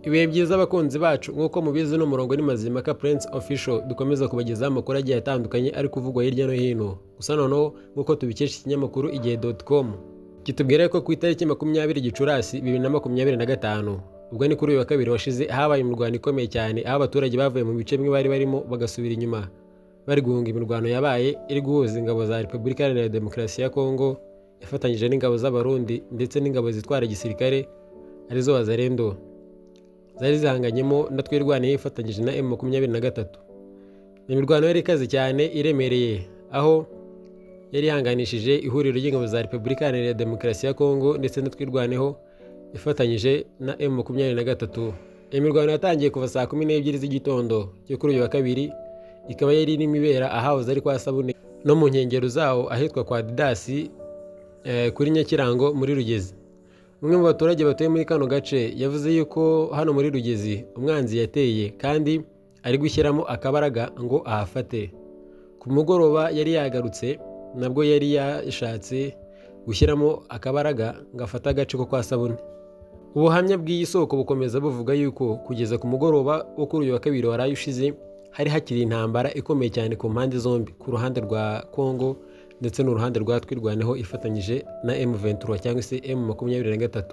Ibihe byiza abakunzi bacu nk'uko mubizi no murongo ni Mazimaka Prince Official dukomeza kubagezaho amakuru agiye atandukanye ari kuvugwa hirya no hino. Gusa noneho nk'uko tubikesha ikinyamakuru igihe.com kitubwira ko ku itariki 20 Gicurasi 2025 ubwo ni kuri uyu wa kabiri washize habaye imirwano ikomeye cyane aho abaturage bavuye mu bice bimwe bari barimo bagasubira inyuma bari guhunga imirwano yabaye iri guhuza ingabo za Repubulika Iharanira Demokarasi ya Kongo yafatanyije n'ingabo z'abarundi ndetse n'ingabo zitwara gisirikare arizo Wazalendo zari zihanganyemo na twirwaniye ifatanyije na M23. Imirwano yari ikaze cyane iremereye aho yari hanganishije ihuriro ry'ingabo za Repubulika Iharanira Demokarasi ya Kongo ndetse na twirwaneho ifatanyije na M23. Imirwano yatangiye kuva saa 12 z'igitondo cyo kuri uyu wa kabiri ikaba yari n'imibera ahahoze ari kwa Sabune no mu nkengero zawo ahitwa kwa Didasi kuri Nyakirango muri Rugezi. Umwe mu baturage batuye muri kano gace yavuze yuko hano muri Rugezi umwanzi yateye kandi ari gushyiramo akabaraga ngo ahafate. Ku mugoroba yari yagarutse nabwo yari yashatse gushyiramo akabaraga ngafata agace ko kwa Sabune. Ubuhamya bw'iyi soko bukomeza buvuga yuko kugeza ku mugoroba wo kuri uyu wa kabiri waraye ushize hari hakiri intambara ikomeye cyane ku mpande zombi, ku ruhande rwa Kongo ndetse n'uruhande rwa twirwaneho ifatanyije na M23 cyangwa se M23.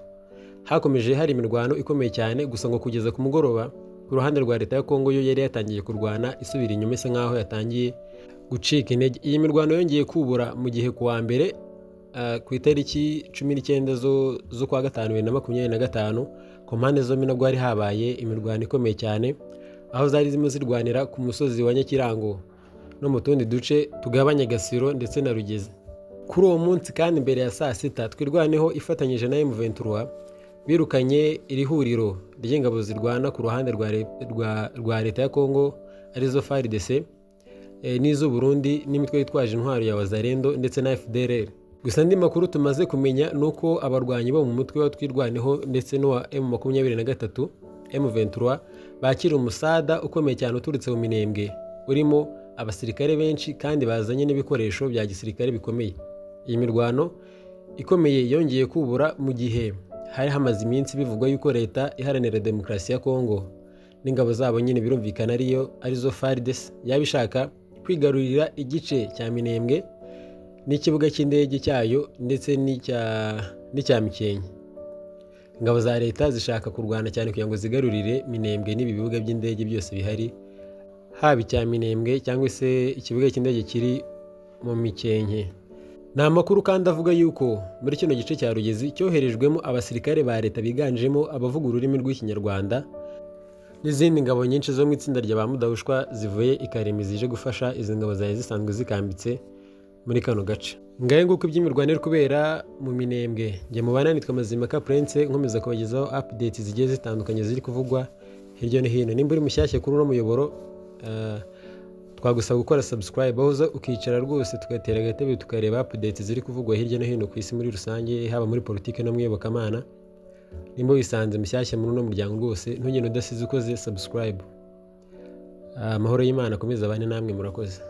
Hakomeje hari imirwano ikomeye cyane gusa ngo kugeza ku mugoroba ku ruhande rwa leta ya Kongo yo yari yatangiye kurwana isubira inyuma isa nkaho yatangiye gucika intege. Iyi mirwano yongeye kubura mu gihe kuwa mbere ku itariki 19 zo kwa gatanu 2025 ku mpande zombi nabwo hari habaye imirwano ikomeye cyane aho zari zimwe zirwanira ku musozi wa Nyakirango no mu tundi duce tugabanya Gasiro ndetse na Rugezi. Kuri uwo munsi kandi mbere ya saa 6 twirwaneho ifatanyije na M23 birukanye iri huriro ry'ingabo zirwana ku ruhande rwa leta ya Kongo arizo FARDC n'izo Burundi n'imitwe yitwaje intwaro ya Wazalendo ndetse na FDLR. Gusa ndi makuru tumaze kumenya nuko abarwanyi bo mu mutwe wa twirwaneho ndetse no wa M23 M23 bakira umusada ukomeye cyane uturutse mu Minembwe urimo abasirikare benshi kandi bazanye n'ibikoresho bya gisirikare bikomeye. Iyi mirwano ikomeye yongeye kubura mu gihe hari hamaze iminsi bivugwa yuko leta Iharanira Demokarasi ya Kongo n'ingabo zabo nyine birumvikana arizo FARDC yabishaka kwigarurira igice cya Minembwe n'ikibuga cy'indege cyayo ndetse n'icya Mikenke. Ingabo za leta zishaka kurwana cyane kugira ngo zigarurire Minembwe n'ibi bibuga by'indege byose bihari, haba icya Minembwe cyangwa se ikibuga cy'indege kiri mu Mikenke. Ni amakuru kandi avuga yuko muri kino gice cya Rugezi cyoherejwemo abasirikare ba leta biganjemo abavuga ururimi rw'Ikinyarwanda n'izindi ngabo nyinshi zo mu itsinda rya ba Mudahushwa zivuye ikaremi zije gufasha izi ngabo zari zisanzwe zikambitse muri kano gace. Ngaye nguko iby'imirwano iri kubera mu Minembwe. Njye mubana nitwa Mazimaka Prince nkomeza kubagezaho updates zigiye zitandukanye ziri kuvugwa hirya no hino. Nimba uri mushyashya kuri uno muyoboro twagusaba gukora subscribe aho ukicara rwose tugatera agatebe tukareba updates ziri kuvugwa hirya no hino ku isi muri rusange, haba muri politike no mu iyobokamana. Nimba wisanze mushyashya muri uno muryango rwose ntugende udasize ukoze subscribe. Amahoro y'Imana akomeza abane namwe, murakoze.